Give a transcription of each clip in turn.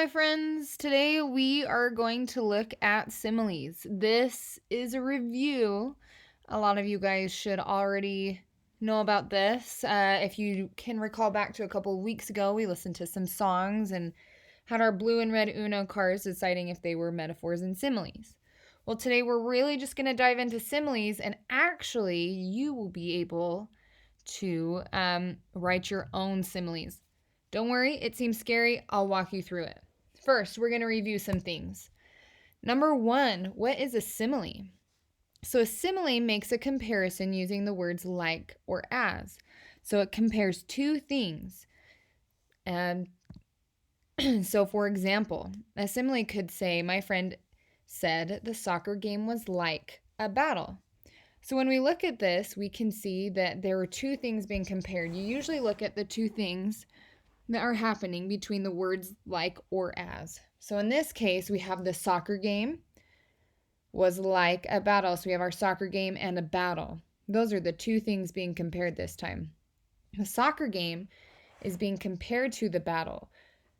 my friends. Today we are going to look at similes. This is a review. A lot of you guys should already know about this. If you can recall back to a couple of weeks ago, we listened to some songs and had our blue and red Uno cards deciding if they were metaphors and similes. Well, today we're really just going to dive into similes, and actually, you will be able to write your own similes. Don't worry, it seems scary. I'll walk you through it. First, we're going to review some things. Number one, what is a simile? So, a simile makes a comparison using the words like or as. So, it compares two things. And so, for example, a simile could say, my friend said the soccer game was like a battle. So when we look at this, we can see that there are two things being compared. You usually look at the two things that are happening between the words like or as. So in this case, we have the soccer game was like a battle. So we have our soccer game and a battle. Those are the two things being compared this time. The soccer game is being compared to the battle.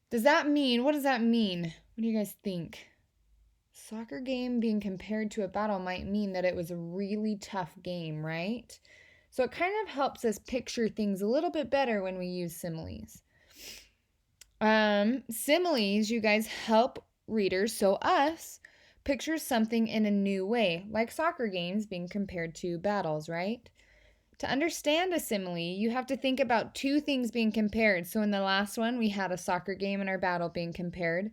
What does that mean? What do you guys think? Soccer game being compared to a battle might mean that it was a really tough game, right? So it kind of helps us picture things a little bit better when we use similes. Similes, you guys, help readers, so us, picture something in a new way, like soccer games being compared to battles, right? To understand a simile, you have to think about two things being compared. So in the last one, we had a soccer game and our battle being compared,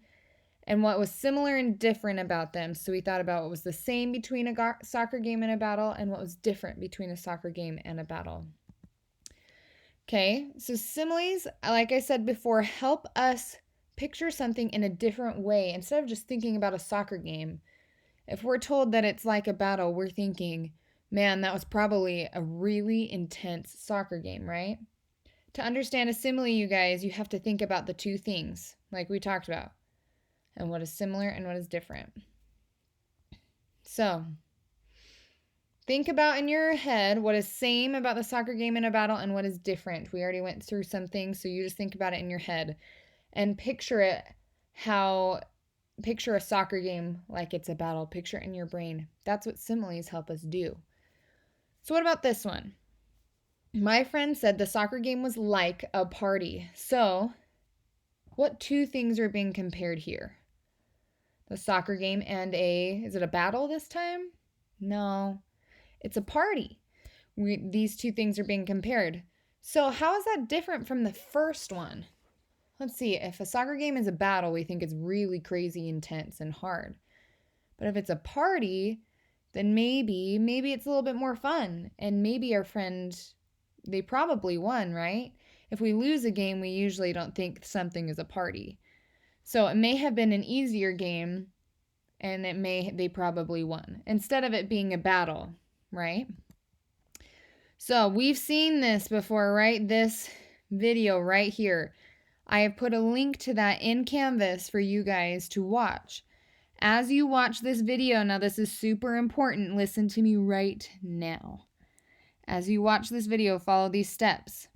and what was similar and different about them. So we thought about what was the same between a soccer game and a battle and what was different between a soccer game and a battle. Okay, so similes, like I said before, help us picture something in a different way instead of just thinking about a soccer game. If we're told that it's like a battle, we're thinking, man, that was probably a really intense soccer game, right? To understand a simile, you guys, you have to think about the two things, like we talked about, and what is similar and what is different. So, think about in your head what is same about the soccer game and a battle and what is different. We already went through some things, so you just think about it in your head and picture a soccer game like it's a battle. Picture it in your brain. That's what similes help us do. So what about this one? My friend said the soccer game was like a party. So, what two things are being compared here? The soccer game and is it a battle this time? No. It's a party. These two things are being compared. So how is that different from the first one? Let's see. If a soccer game is a battle, we think it's really crazy, intense, and hard. But if it's a party, then maybe it's a little bit more fun. And maybe our friend, they probably won, right? If we lose a game, we usually don't think something is a party. So it may have been an easier game, and they probably won, instead of it being a battle, right? So we've seen this before, right? This video right here. I have put a link to that in Canvas for you guys to watch. As you watch this video, now this is super important, listen to me right now. As you watch this video, follow these steps.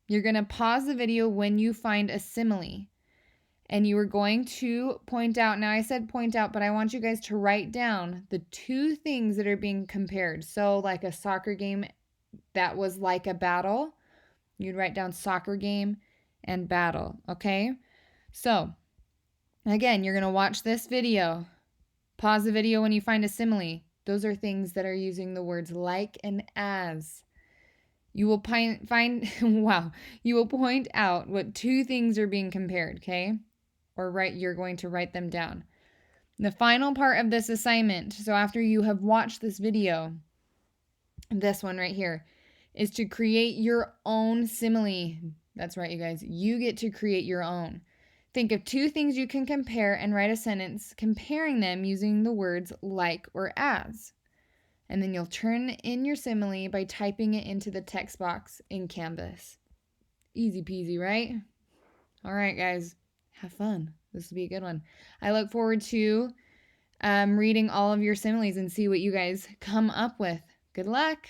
You're going to pause the video when you find a simile. And you are going to point out, now I said point out, but I want you guys to write down the two things that are being compared. So like a soccer game that was like a battle, you'd write down soccer game and battle, okay? So again, you're going to watch this video. Pause the video when you find a simile. Those are things that are using the words like and as. You will you will point out what two things are being compared, okay? You're going to write them down. The final part of this assignment, so after you have watched this video, this one right here, is to create your own simile. That's right, you guys. You get to create your own. Think of two things you can compare and write a sentence comparing them using the words like or as. And then you'll turn in your simile by typing it into the text box in Canvas. Easy peasy, right? All right, guys. Have fun. This will be a good one. I look forward to reading all of your similes and see what you guys come up with. Good luck.